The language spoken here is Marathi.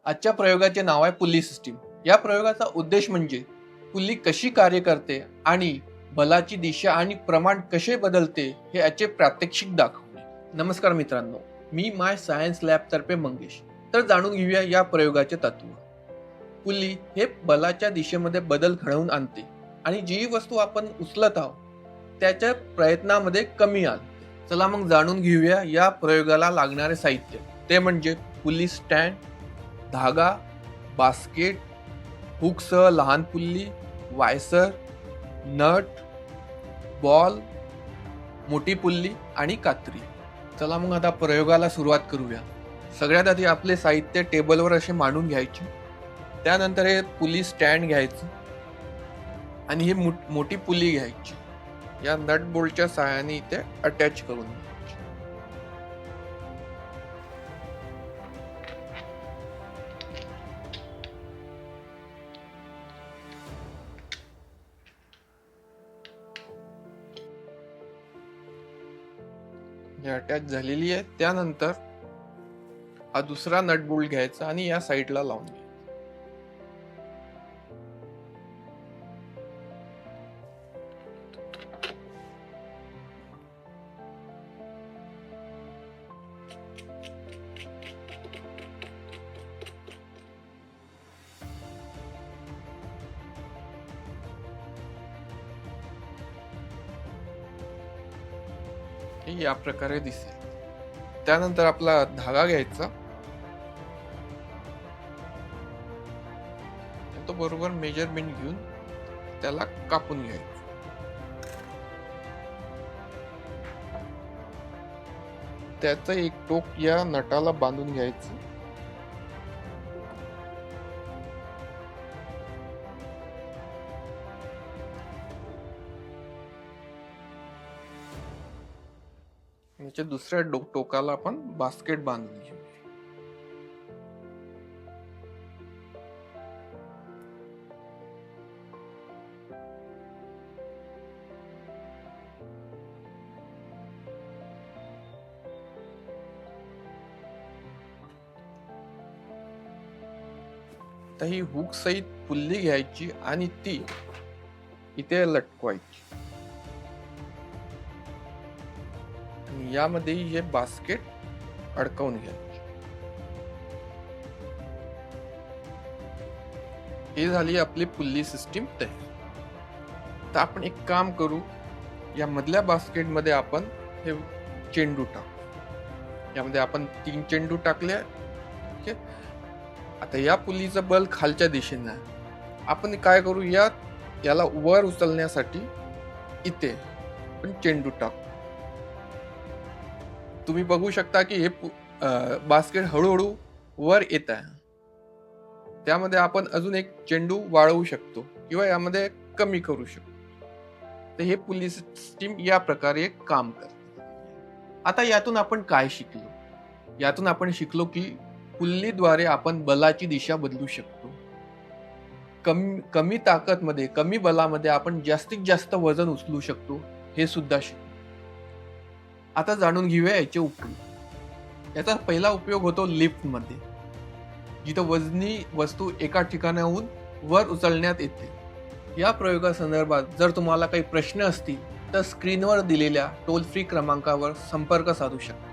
आजच्या प्रयोगाचे नाव आहे पुल्ली सिस्टीम. या प्रयोगाचा उद्देश म्हणजे पुल्ली कशी कार्य करते आणि बलाची दिशा आणि प्रमाण कसे बदलते हे याचे प्रात्यक्षिक दाखवणे. नमस्कार मित्रांनो, मी माय सायन्स लॅब तर्फे मंगेश. तर जाणून घेऊया या प्रयोगाचे तत्व. पुल्ली हे बलाच्या दिशेमध्ये बदल घडवून आणते आणि जी वस्तू आपण उचलत आहोत त्याच्या प्रयत्नामध्ये कमी आणते. चला मग जाणून घेऊया या प्रयोगाला लागणारे साहित्य. ते म्हणजे पुल्ली स्टँड, धागा, बास्केट, हुकसह लहान पुल्ली, वायसर, नट, बॉल, मोठी पुल्ली आणि कात्री. चला मग आता प्रयोगाला सुरुवात करूया. सगळ्यात आधी आपले साहित्य टेबलवर असे मांडून घ्यायचे. त्यानंतर हे पुल्ली स्टँड घ्यायचं आणि ही मोठी पुल्ली घ्यायची. या नट बोल्टच्या सहाय्याने इथे अटॅच करून घ्यायची. अटॅच झालेली आहे. त्यानंतर हा दुसरा नट बोल्ट घ्यायचा आणि या साईडला लावून घ्यायचा. या प्रकारे दिसेल. त्यानंतर आपला धागा घ्यायचा, तो बरोबर मेजरमेंट घेऊन त्याला कापून घ्यायचं. त्याचं एक टोक या नटाला बांधून घ्यायचं. याच्या दुसऱ्या टोकाला आपण बास्केट बांधून घेऊ. तर ही हुक सहित पुल्ली घ्यायची आणि ती इथे लटकवायची. यामध्ये हे बास्केट अडकवून घ्यायचे. ही झाली आपली पुल्ली सिस्टीम तयार. तर आपण एक काम करू, या मधल्या बास्केट मध्ये आपण हे चेंडू टाकू. यामध्ये आपण 3 चेंडू टाकले. आता या पुल्लीचं बल खालच्या दिशेने आहे. आपण काय करू, याला वर उचलण्यासाठी इथे आपण चेंडू टाकू. तुम्ही बघू शकता की हे बास्केट हळूहळू वर येत आहे. त्यामध्ये आपण अजून एक चेंडू वाढवू शकतो किंवा यामध्ये कमी करू शकतो. तर हे पुल्ली सिस्टीम या प्रकारे काम करते. आता यातून आपण काय शिकलो? यातून आपण शिकलो की पुल्लीद्वारे आपण बलाची दिशा बदलू शकतो. कमी ताकदमध्ये, कमी बलामध्ये आपण जास्तीत जास्त वजन उचलू शकतो, हे सुद्धा शिकलो. आता जाणून घेऊया याचे उपयोग. याचा पहिला उपयोग होतो लिफ्ट मध्ये, जिथं वजनी वस्तू एका ठिकाणाहून वर उचलण्यात येते. या प्रयोगासंदर्भात जर तुम्हाला काही प्रश्न असतील तर स्क्रीनवर दिलेल्या टोल फ्री क्रमांकावर संपर्क साधू शकता.